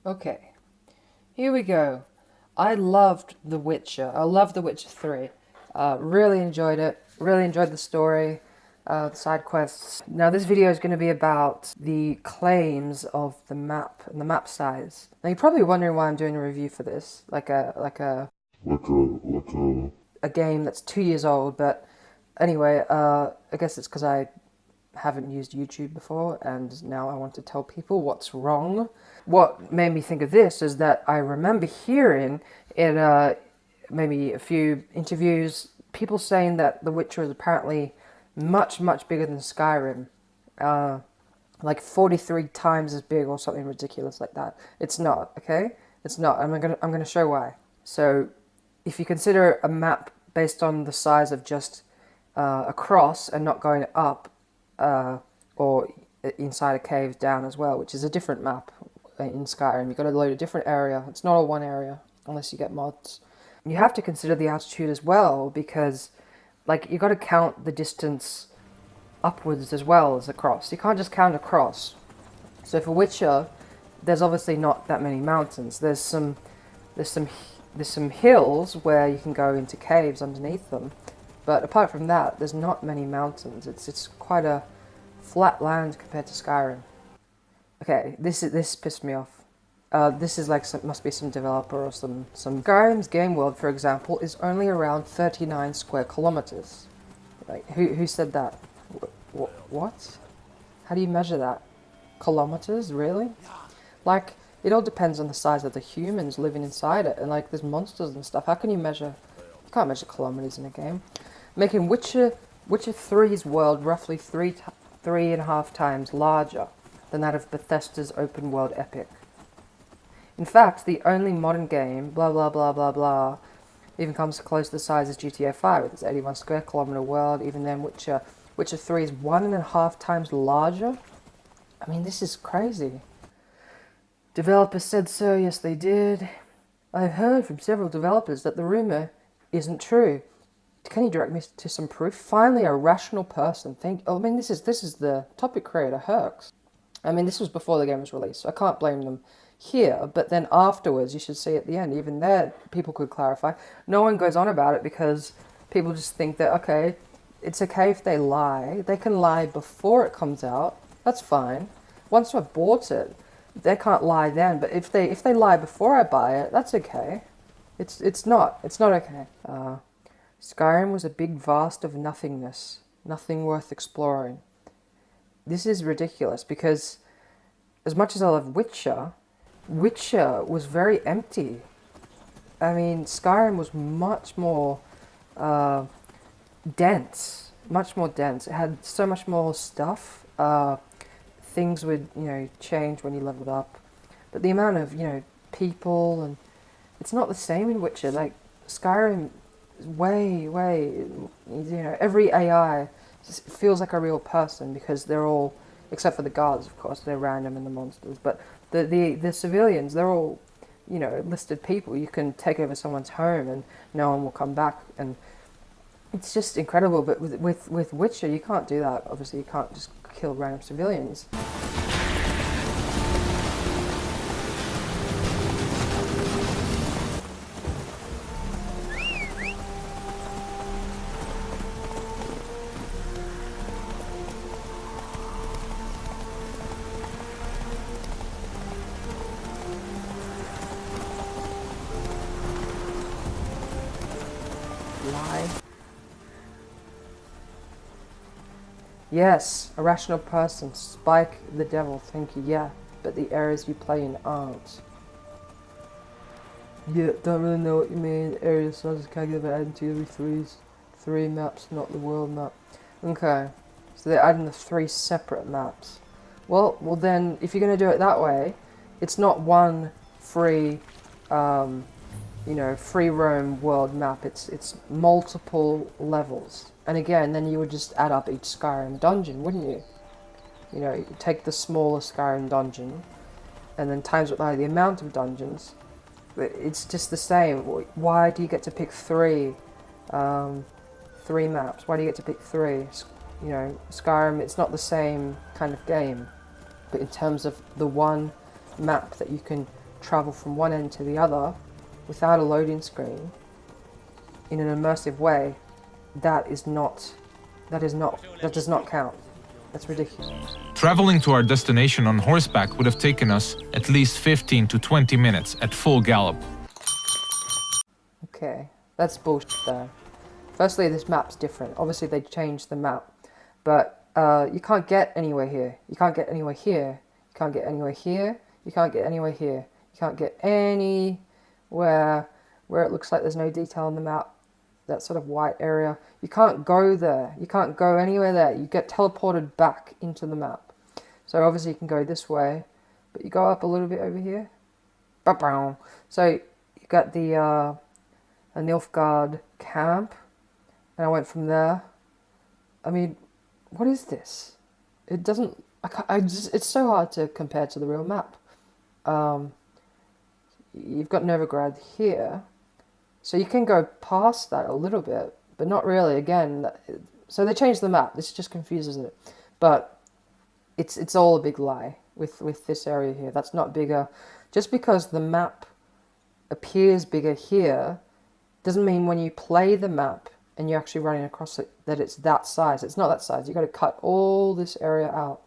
Okay, here we go. I loved The Witcher. I loved The Witcher 3. Really enjoyed it. Really enjoyed the story, the side quests. Now this video is going to be about the claims of the map and the map size. Now you're probably wondering why I'm doing a review for this, like a game that's 2 years old. But anyway, I guess it's because I haven't used YouTube before, and now I want to tell people what's wrong. What made me think of this is that I remember hearing in maybe a few interviews people saying that The Witcher is apparently much, much bigger than Skyrim. Like 43 times as big or something ridiculous like that. It's not, okay? It's not. I'm gonna show why. So, if you consider a map based on the size of just a cross and not going up, or inside a cave down as well, which is a different map in Skyrim. You've got to load a different area. It's not all one area, unless you get mods. You have to consider the altitude as well, because like you've got to count the distance upwards as well as across. You can't just count across. So for Witcher, there's obviously not that many mountains. There's some hills where you can go into caves underneath them. But apart from that, there's not many mountains. It's quite a flat land compared to Skyrim. Okay, this pissed me off. This is like must be some developer or some Skyrim's game world, for example, is only around 39 square kilometers. Like who said that? What? How do you measure that? Kilometers, really? Like it all depends on the size of the humans living inside it, and like there's monsters and stuff. How can you measure? You can't measure kilometers in a game. Making Witcher 3's world roughly three and a half times larger than that of Bethesda's open world epic. In fact, the only modern game, blah blah blah blah blah, even comes close to the size of GTA 5 with its 81 square kilometer world. Even then, Witcher 3 is 1.5 times larger. I mean, this is crazy. Developers said so. Yes, they did. I've heard from several developers that the rumor isn't true. Can you direct me to some proof? Finally, a rational person I mean, this is the topic creator, Herx. I mean, this was before the game was released, so I can't blame them here. But then afterwards, you should see at the end, even there, people could clarify. No one goes on about it because people just think that, okay, it's okay if they lie. They can lie before it comes out. That's fine. Once I've bought it, they can't lie then. But if they lie before I buy it, that's okay. It's not okay. Skyrim was a big vast of nothingness, nothing worth exploring. This is ridiculous because as much as I love Witcher was very empty. I mean, Skyrim was much more dense, much more dense. It had so much more stuff. Things would, change when you leveled up. But the amount of, people, and it's not the same in Witcher. Like, Skyrim way, every AI feels like a real person because they're all, except for the guards, of course, they're random and the monsters, but the civilians, they're all, listed people. You can take over someone's home and no one will come back, and it's just incredible. But with Witcher, you can't do that. Obviously, you can't just kill random civilians. Lie. Yes, a rational person. Spike the devil, thank you, yeah. But the areas you play in aren't. Yeah, don't really know what you mean. Area size is calculated by adding 2 every 3 maps, not the world map. Okay, so they're adding the 3 separate maps. Well then, if you're going to do it that way, it's not one free free roam world map. It's multiple levels. And again, then you would just add up each Skyrim dungeon, wouldn't you? You take the smaller Skyrim dungeon and then times it by the amount of dungeons. It's just the same. Why do you get to pick 3 maps? Why do you get to pick 3? Skyrim, it's not the same kind of game. But in terms of the one map that you can travel from one end to the other without a loading screen in an immersive way, that does not count. That's ridiculous. Traveling to our destination on horseback would have taken us at least 15 to 20 minutes at full gallop. Okay, that's bullshit there. Firstly, this map's different. Obviously, they changed the map, but you can't get anywhere here. You can't get anywhere here. You can't get anywhere here. You can't get anywhere here. You can't get anywhere where it looks like there's no detail on the map. That sort of white area. You can't go there. You can't go anywhere there. You get teleported back into the map. So obviously you can go this way, but you go up a little bit over here. So you got the Nilfgaard camp, and I went from there. I mean, what is this? It doesn't. It's so hard to compare to the real map. You've got Novigrad here. So you can go past that a little bit, but not really. Again, so they changed the map. This just confuses it. But it's all a big lie with this area here. That's not bigger. Just because the map appears bigger here doesn't mean when you play the map and you're actually running across it that it's that size. It's not that size. You've got to cut all this area out.